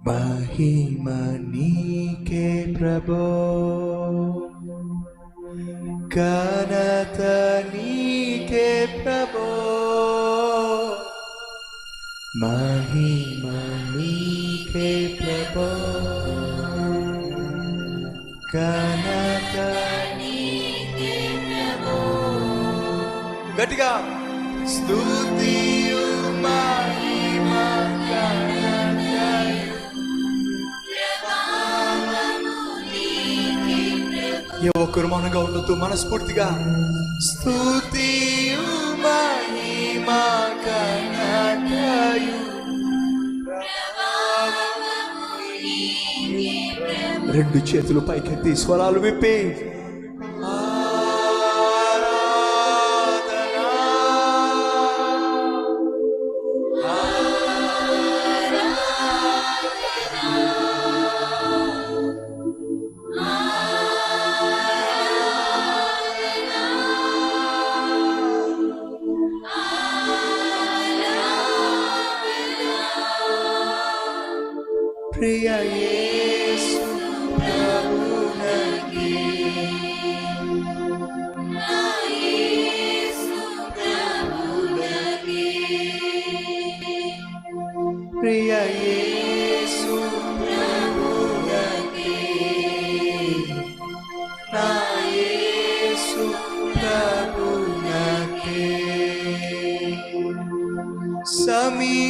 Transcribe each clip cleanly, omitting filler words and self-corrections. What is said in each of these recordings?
మహిమ నీకే ప్రభో, ఘనత నీకే ప్రభో, మహిమ నీకే ప్రభో, ఘనత నీకే ప్రభో. గట్టిగా స్తుతియు మహిమ ఏ ఒక్కరు మనగా ఉండొద్దు, మనస్ఫూర్తిగా స్తుతియు మహిమ ఘనతయు రెండు చేతులు పైకెత్తి స్వరాలు విప్పి ప్రియ యేసు ప్రభునకి, నా యేసు ప్రభునకి, ప్రియ యేసు ప్రభునకి, నా యేసు ప్రభునకి.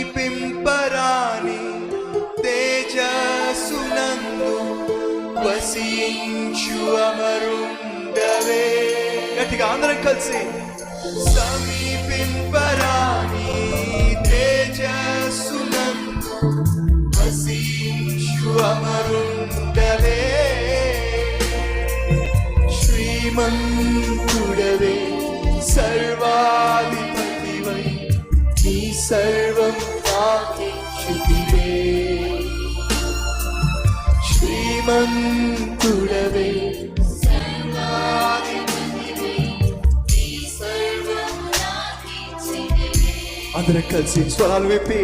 సమీపింపరాని తేజస్సునందు వసించు అమరుండవే. గట్టిగా అందరం కలిసి సమీపింపరాని తేజస్సునందు వసించు అమరుండవే. శ్రీమంతుడవే సర్వాధిపతివై నీ సర్వం నాకిచ్చితివే. శ్రీమంతుడవే సర్వాధిపతివై నీ సర్వం నాకిచ్చితివే. అందరం కలిసి స్వరాలు విప్పి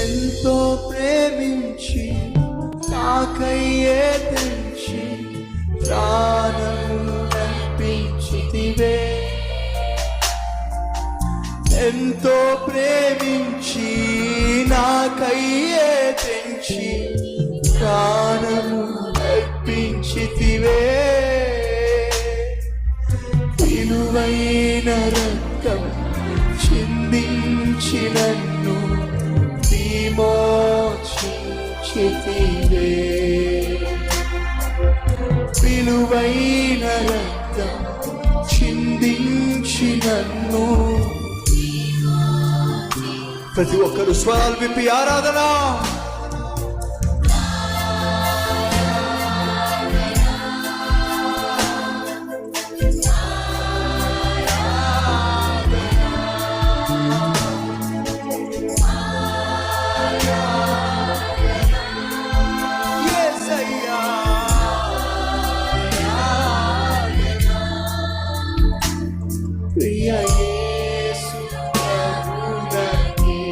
ఎంతో ప్రేమించి నాకయ్యే తెంచి ప్రాణము అర్పించితివే. ఎంతో ప్రేమించి నాకయ్యే తెంచి ప్రాణము అర్పించితివే. విలువైన రక్తం చిందించి నన్ను విమోచించితివే. విలువైన రక్తం చిందించి నన్ను. ప్రతి ఒక్కరు స్వరాలు విప్పి ఆరాధన. ప్రియ యేసు ప్రభునకి,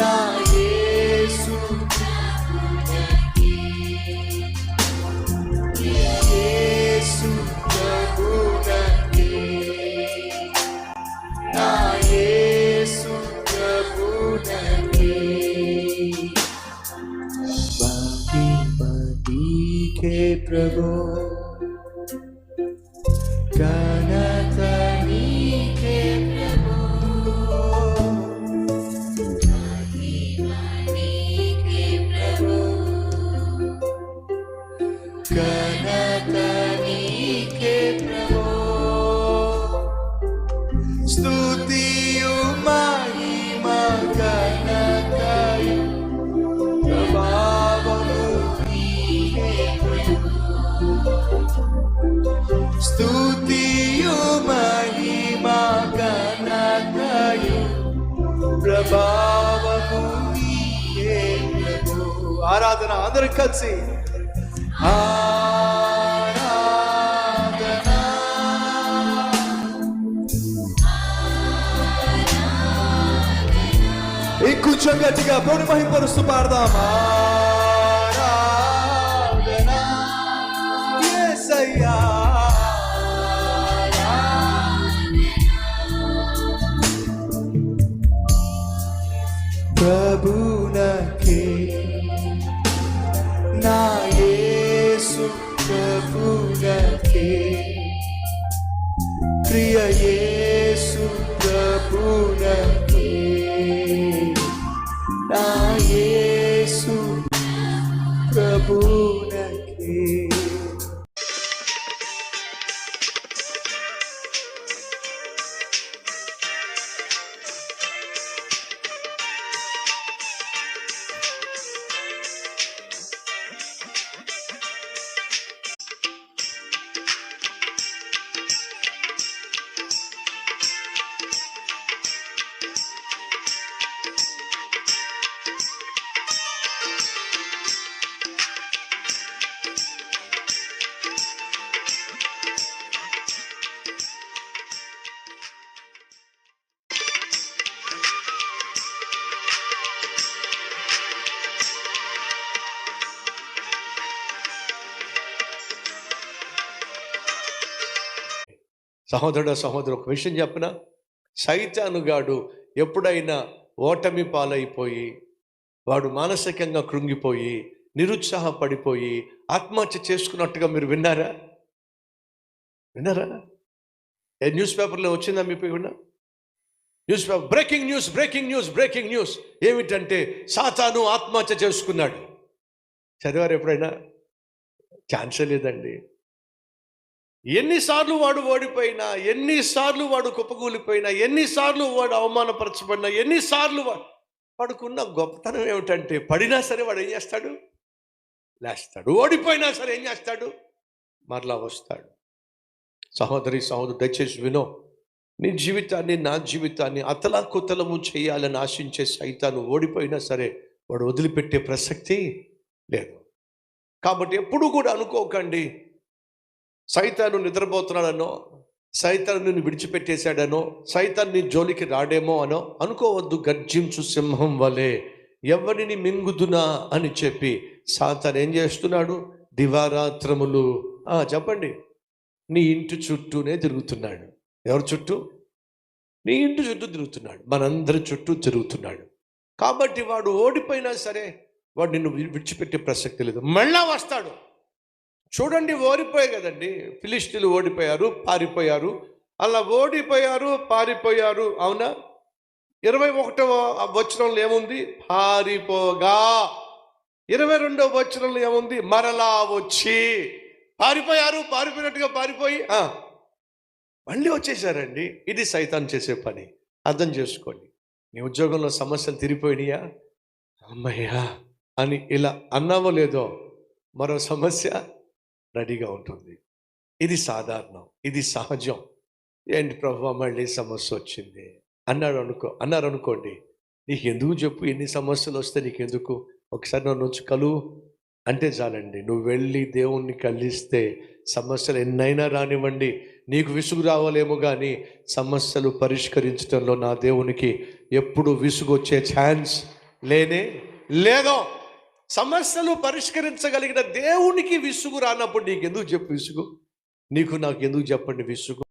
నా యేసు ప్రభునకి, ప్రియ యేసు ప్రభునకి, నా యేసు ప్రభునకి. మహిమ నీకే ప్రభో, ఘనత నీకే ప్రభో. ఆరాధన. అందరూ కలిసి ఇంకొంచెం గట్టిగా ప్రభుని మహిమపరుస్తూ పాడదాం. ఆరాధన యేసయ్యా, ప్రభునకే నా యేసు ప్రభునకే, ప్రియ యేసు ప్రభునకే, నా యేసు ప్రభునకే. సహోదరుడు ఒక విషయం చెప్పిన, సైతానుగాడు ఎప్పుడైనా ఓటమి పాలైపోయి వాడు మానసికంగా కృంగిపోయి నిరుత్సాహపడిపోయి ఆత్మహత్య చేసుకున్నట్టుగా మీరు విన్నారా? న్యూస్ పేపర్లో వచ్చిందా మీకు? విన్నా? న్యూస్ పేపర్ బ్రేకింగ్ న్యూస్ ఏమిటంటే సాతాను ఆత్మహత్య చేసుకున్నాడు. చదివారు ఎప్పుడైనా? ఛాన్సే లేదండి. ఎన్నిసార్లు వాడు ఓడిపోయినా, ఎన్నిసార్లు వాడు కుప్పకూలిపోయినా, ఎన్నిసార్లు వాడు అవమానపరచబడినా, ఎన్నిసార్లు వాడుకున్న గొప్పతనం ఏమిటంటే పడినా సరే వాడు ఏం చేస్తాడు? లేస్తాడు. ఓడిపోయినా సరే ఏం చేస్తాడు? మరలా వస్తాడు. సహోదరి సహోదరు దయచేసి వినో, నీ జీవితాన్ని నా జీవితాన్ని అతలాకుతలము చేయాలని ఆశించే సైతాను ఓడిపోయినా సరే వాడు వదిలిపెట్టే ప్రసక్తి లేదు. కాబట్టి ఎప్పుడు కూడా అనుకోకండి సైతాను నిద్రపోతున్నాడనో, సైతాను నిన్ను విడిచిపెట్టేశాడనో, సైతాన్ నీ జోలికి రాడేమో అనో అనుకోవద్దు. గర్జించు సింహం వలె ఎవరిని మింగుదునా అని చెప్పి సాతాను ఏం చేస్తున్నాడు? దివారాత్రములు చెప్పండి, నీ ఇంటి చుట్టూనే తిరుగుతున్నాడు. ఎవరి చుట్టూ? నీ ఇంటి చుట్టూ తిరుగుతున్నాడు, మనందరి చుట్టూ తిరుగుతున్నాడు. కాబట్టి వాడు ఓడిపోయినా సరే వాడు నిన్ను విడిచిపెట్టే ప్రసక్తి లేదు, మళ్ళా వస్తాడు. చూడండి, ఓడిపోయాయి కదండి, ఫిలిష్తీయులు ఓడిపోయారు, పారిపోయారు. అలా ఓడిపోయారు, పారిపోయారు, అవునా? 21వ వచనంలో ఏముంది? పారిపోగా. 22వ వచనంలో ఏముంది? మరలా వచ్చి. పారిపోయారు, పారిపోయినట్టుగా పారిపోయి మళ్ళీ వచ్చేసారండి. ఇది సైతాన్ చేసే పని. అర్థం చేసుకోండి. నీ ఉద్యోగంలో సమస్యలు తిరిగిపోయినాయా? అమ్మయ్యా అని ఇలా అన్నావో లేదో, మరో సమస్య రెడీగా ఉంటుంది. ఇది సాధారణం, ఇది సహజం. ఏంటి ప్రభువా మళ్ళీ సమస్య వచ్చింది అన్నారు అనుకోండి, నీకు ఎందుకు చెప్పు? ఎన్ని సమస్యలు వస్తే నీకెందుకు? ఒకసారి నన్ను వచ్చి కలువు అంటే చాలండి. నువ్వు వెళ్ళి దేవుణ్ణి కలిస్తే సమస్యలు ఎన్నైనా రానివ్వండి, నీకు విసుగు రావాలేమో కానీ సమస్యలు పరిష్కరించడంలో నా దేవునికి ఎప్పుడు విసుగు వచ్చే ఛాన్స్ లేనే లేదో. సమస్యలు పరిష్కరించగలిగిన దేవునికి విసుగు రానప్పుడు నీకెందుకు చెప్పు విసుగు? నీకు నాకు ఎందుకు చెప్పండి విసుగు?